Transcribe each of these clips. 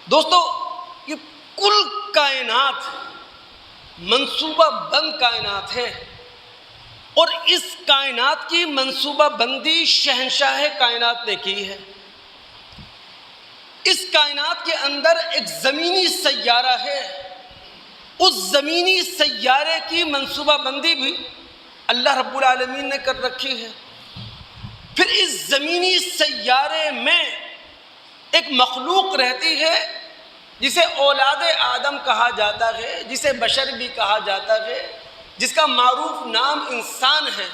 دوستو یہ کل کائنات منصوبہ بند کائنات ہے، اور اس کائنات کی منصوبہ بندی شہنشاہ کائنات نے کی ہے۔ اس کائنات کے اندر ایک زمینی سیارہ ہے، اس زمینی سیارے کی منصوبہ بندی بھی اللہ رب العالمین نے کر رکھی ہے۔ پھر اس زمینی سیارے میں ایک مخلوق رہتی ہے جسے اولاد آدم کہا جاتا ہے، جسے بشر بھی کہا جاتا ہے، جس کا معروف نام انسان ہے۔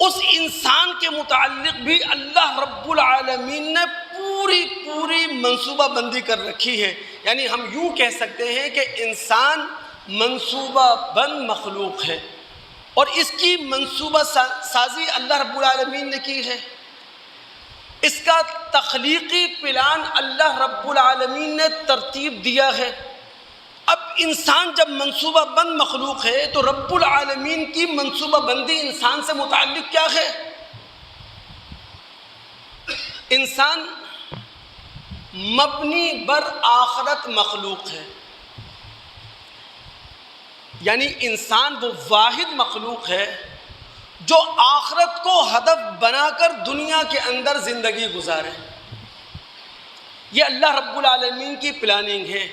اس انسان کے متعلق بھی اللہ رب العالمین نے پوری منصوبہ بندی کر رکھی ہے۔ یعنی ہم یوں کہہ سکتے ہیں کہ انسان منصوبہ بند مخلوق ہے، اور اس کی منصوبہ سازی اللہ رب العالمین نے کی ہے۔ اس کا تخلیقی پلان اللہ رب العالمین نے ترتیب دیا ہے۔ اب انسان جب منصوبہ بند مخلوق ہے تو رب العالمین کی منصوبہ بندی انسان سے متعلق کیا ہے؟ انسان مبنی بر آخرت مخلوق ہے، یعنی انسان وہ واحد مخلوق ہے جو آخرت کو ہدف بنا کر دنیا کے اندر زندگی گزارے۔ یہ اللہ رب العالمین کی پلاننگ ہے،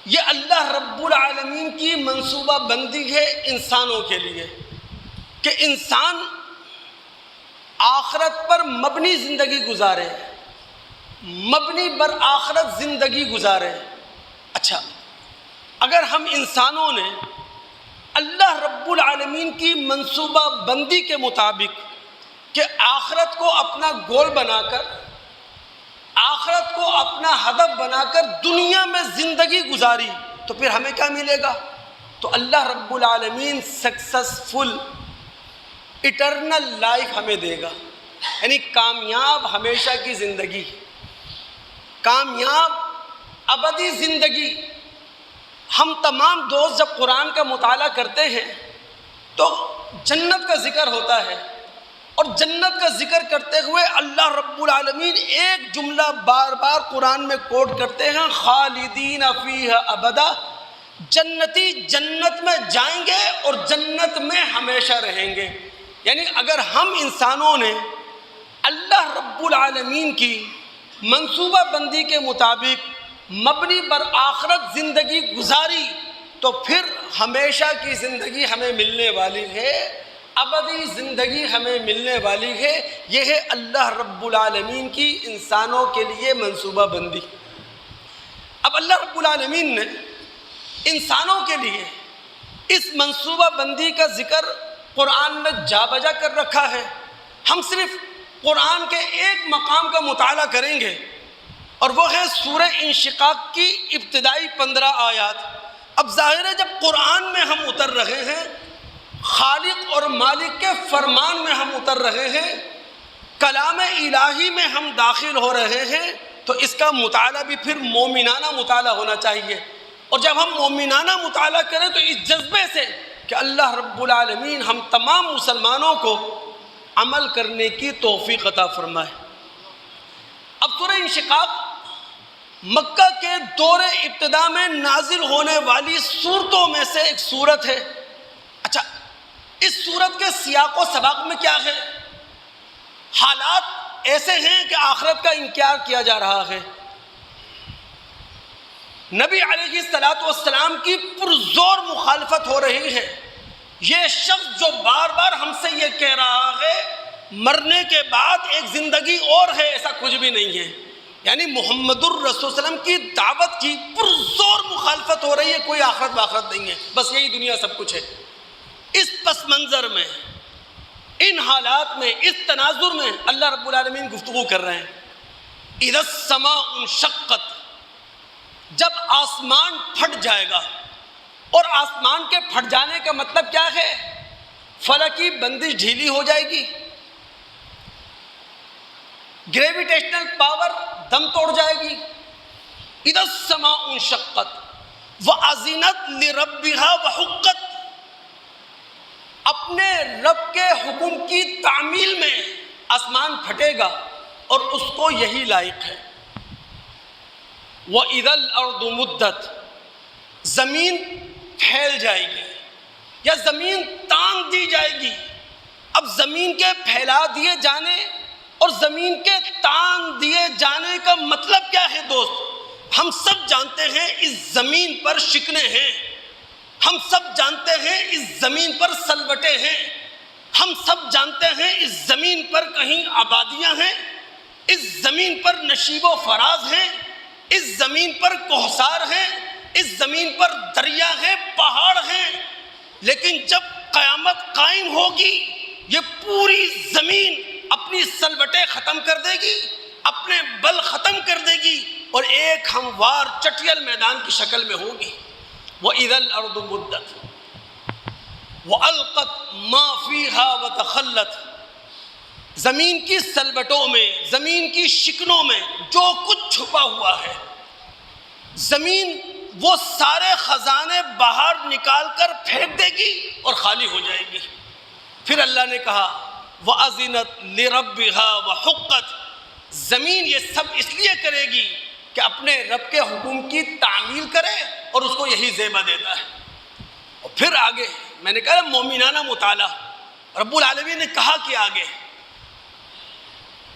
یہ اللہ رب العالمین کی منصوبہ بندی ہے انسانوں کے لیے، کہ انسان آخرت پر مبنی زندگی گزارے، مبنی بر آخرت زندگی گزارے۔ اچھا، اگر ہم انسانوں نے اللہ رب العالمین کی منصوبہ بندی کے مطابق کہ آخرت کو اپنا گول بنا کر، آخرت کو اپنا ہدف بنا کر دنیا میں زندگی گزاری، تو پھر ہمیں کیا ملے گا؟ تو اللہ رب العالمین سکسسفل ایٹرنل لائف ہمیں دے گا، یعنی کامیاب ہمیشہ کی زندگی، کامیاب ابدی زندگی۔ ہم تمام دوست جب قرآن کا مطالعہ کرتے ہیں تو جنت کا ذکر ہوتا ہے، اور جنت کا ذکر کرتے ہوئے اللہ رب العالمین ایک جملہ بار بار قرآن میں کوٹ کرتے ہیں، خالدین فیہا ابدا، جنتی جنت میں جائیں گے اور جنت میں ہمیشہ رہیں گے۔ یعنی اگر ہم انسانوں نے اللہ رب العالمین کی منصوبہ بندی کے مطابق مبنی بر آخرت زندگی گزاری تو پھر ہمیشہ کی زندگی ہمیں ملنے والی ہے، ابدی زندگی ہمیں ملنے والی ہے۔ یہ ہے اللہ رب العالمین کی انسانوں کے لیے منصوبہ بندی۔ اب اللہ رب العالمین نے انسانوں کے لیے اس منصوبہ بندی کا ذکر قرآن میں جا بجا کر رکھا ہے۔ ہم صرف قرآن کے ایک مقام کا مطالعہ کریں گے، اور وہ ہے سورہ انشقاق کی ابتدائی 15 آیات۔ اب ظاہر ہے جب قرآن میں ہم اتر رہے ہیں، خالق اور مالک کے فرمان میں ہم اتر رہے ہیں، کلام الہی میں ہم داخل ہو رہے ہیں، تو اس کا مطالعہ بھی پھر مومنانہ مطالعہ ہونا چاہیے۔ اور جب ہم مومنانہ مطالعہ کریں تو اس جذبے سے کہ اللہ رب العالمین ہم تمام مسلمانوں کو عمل کرنے کی توفیق عطا فرمائے۔ اب سورہ انشقاق مکہ کے دور ابتدا میں نازل ہونے والی صورتوں میں سے ایک صورت ہے۔ اچھا، اس صورت کے سیاق و سباق میں کیا ہے؟ حالات ایسے ہیں کہ آخرت کا انکار کیا جا رہا ہے، نبی علیہ السلام کی پرزور مخالفت ہو رہی ہے۔ یہ شخص جو بار بار ہم سے یہ کہہ رہا ہے مرنے کے بعد ایک زندگی اور ہے، ایسا کچھ بھی نہیں ہے، یعنی محمد الرسول صلی اللہ علیہ وسلم کی دعوت کی پرزور مخالفت ہو رہی ہے، کوئی آخرت باخرت نہیں ہے، بس یہی دنیا سب کچھ ہے۔ اس پس منظر میں، ان حالات میں، اس تناظر میں اللہ رب العالمین گفتگو کر رہے ہیں۔ اذا السماء انشقت، جب آسمان پھٹ جائے گا، اور آسمان کے پھٹ جانے کا مطلب کیا ہے؟ فلکی بندش ڈھیلی ہو جائے گی، گریویٹیشنل پاور دم توڑ جائے گی۔ اذا السماء انشقت وَأَذِنَتْ لِرَبِّهَا وَحُقَّتْ، اپنے رب کے حکم کی تعمیل میں آسمان پھٹے گا، اور اس کو یہی لائق ہے۔ وَإِذَا الْأَرْضُ مُدَّتْ، زمین پھیل جائے گی یا زمین تان دی جائے گی۔ اب زمین کے پھیلا دیے جانے اور زمین کے تان دیے جانے کا مطلب کیا ہے دوست؟ ہم سب جانتے ہیں اس زمین پر شکنے ہیں، ہم سب جانتے ہیں اس زمین پر سلوٹے ہیں، ہم سب جانتے ہیں اس زمین پر کہیں آبادیاں ہیں، اس زمین پر نشیب و فراز ہیں، اس زمین پر کوہسار ہیں، اس زمین پر دریا ہیں، پہاڑ ہیں۔ لیکن جب قیامت قائم ہوگی یہ پوری زمین اپنی سلوٹیں ختم کر دے گی، اپنے بل ختم کر دے گی اور ایک ہموار چٹیل میدان کی شکل میں ہوگی۔ وَإِذَا الْأَرْضُ مُدَّتْ وَأَلْقَتْ مَا فِيهَا وَتَخَلَّتْ، زمین کی سلوٹوں میں، زمین کی شکنوں میں جو کچھ چھپا ہوا ہے، زمین وہ سارے خزانے باہر نکال کر پھینک دے گی اور خالی ہو جائے گی۔ پھر اللہ نے کہا وَأَذِنَتْ لِرَبِّهَا وَحُقَّتْ، زمین یہ سب اس لیے کرے گی کہ اپنے رب کے حکم کی تعمیل کرے اور اس کو یہی زیبا دیتا ہے۔ اور پھر آگے میں نے کہا مومنانہ مطالعہ، رب العالمین نے کہا کہ آگے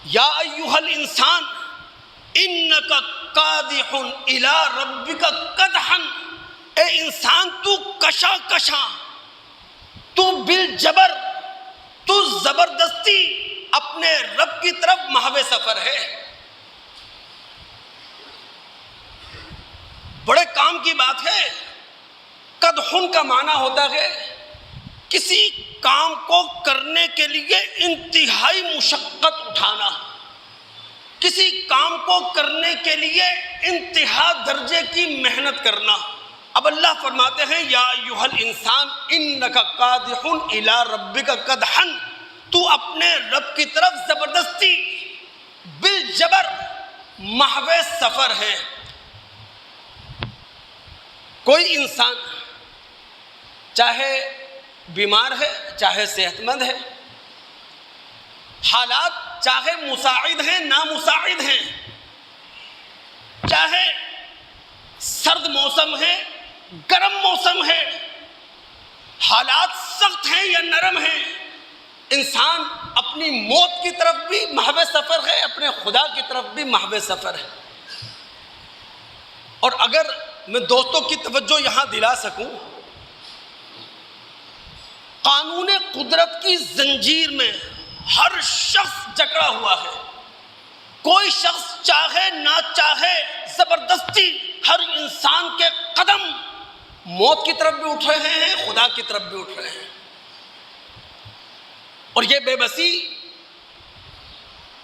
یا ایھا الانسان انک قادح الی ربک قدحا، اے انسان تو کشا کشا، تو بالجبر، تو زبردستی اپنے رب کی طرف محو سفر ہے۔ بڑے کام کی بات ہے۔ قدحن کا معنی ہوتا ہے کسی کام کو کرنے کے لیے انتہائی مشقت اٹھانا، کسی کام کو کرنے کے لیے انتہا درجے کی محنت کرنا۔ اب اللہ فرماتے ہیں یا ایھا الانسان انک قادح الی ربک قدحا، تو اپنے رب کی طرف زبردستی بالجبر محو سفر ہے۔ کوئی انسان چاہے بیمار ہے چاہے صحت مند ہے، حالات چاہے مساعد ہیں نامساعد ہیں، چاہے سرد موسم ہے گرم موسم ہے، حالات سخت ہیں یا نرم ہیں، انسان اپنی موت کی طرف بھی محو سفر ہے، اپنے خدا کی طرف بھی محو سفر ہے۔ اور اگر میں دوستوں کی توجہ یہاں دلا سکوں، قانون قدرت کی زنجیر میں ہر شخص جکڑا ہوا ہے۔ کوئی شخص چاہے نہ چاہے زبردستی ہر انسان کے قدم موت کی طرف بھی اٹھ رہے ہیں، خدا کی طرف بھی اٹھ رہے ہیں۔ اور یہ بے بسی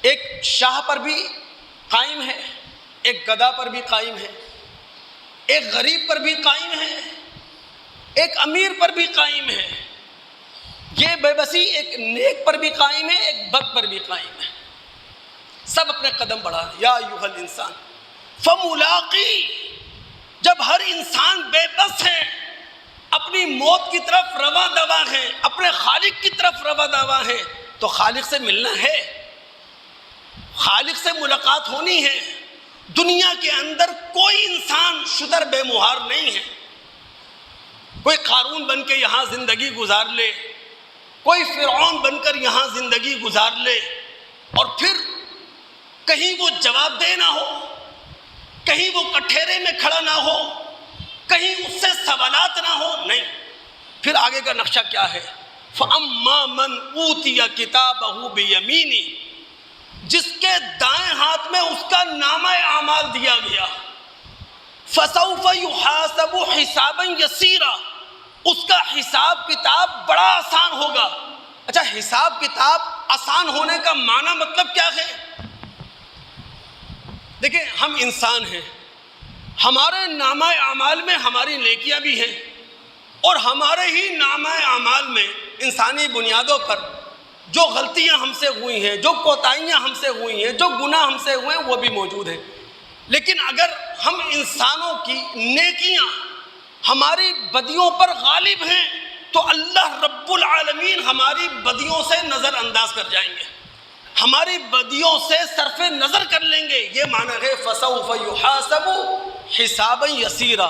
ایک شاہ پر بھی قائم ہے، ایک گدھا پر بھی قائم ہے، ایک غریب پر بھی قائم ہے، ایک امیر پر بھی قائم ہے۔ یہ بے بسی ایک نیک پر بھی قائم ہے، ایک بد پر بھی قائم ہے۔ سب اپنے قدم بڑھا رہے۔ یا ایھا الانسان فملاقی، جب ہر انسان بے بس ہے، اپنی موت کی طرف رواں دواں ہے، اپنے خالق کی طرف رواں دواں ہے، تو خالق سے ملنا ہے، خالق سے ملاقات ہونی ہے۔ دنیا کے اندر کوئی انسان شدر بے مہار نہیں ہے۔ کوئی قارون بن کے یہاں زندگی گزار لے، کوئی فرعون بن کر یہاں زندگی گزار لے اور پھر کہیں وہ جواب دہ نہ ہو، کہیں وہ کٹھیرے میں کھڑا نہ ہو، کہیں اس سے سوالات نہ ہو، نہیں۔ پھر آگے کا نقشہ کیا ہے؟ فَأَمَّا مَنْ أُوتِيَ كِتَابَهُ بِيَمِينِهِ، جس کے دائیں ہاتھ میں اس کا نامہ اعمال دیا گیا، فَسَوْفَ يُحَاسَبُ حِسَابًا يَسِيرًا، اس کا حساب کتاب بڑا آسان ہوگا۔ اچھا، حساب کتاب آسان ہونے کا معنی مطلب کیا ہے؟ دیکھیں، ہم انسان ہیں، ہمارے نامہ اعمال میں ہماری نیکیاں بھی ہیں، اور ہمارے ہی نامہ اعمال میں انسانی بنیادوں پر جو غلطیاں ہم سے ہوئی ہیں، جو کوتاہیاں ہم سے ہوئی ہیں، جو گناہ ہم سے ہوئے ہیں، وہ بھی موجود ہیں۔ لیکن اگر ہم انسانوں کی نیکیاں ہماری بدیوں پر غالب ہیں تو اللہ رب العالمین ہماری بدیوں سے نظر انداز کر جائیں گے۔ ہماری بدیوں سے صرف نظر کر لیں گے، یہ معنی ہے فَسَوْفَ يُحَاسَبُ حِسَابًا يَسِيرًا۔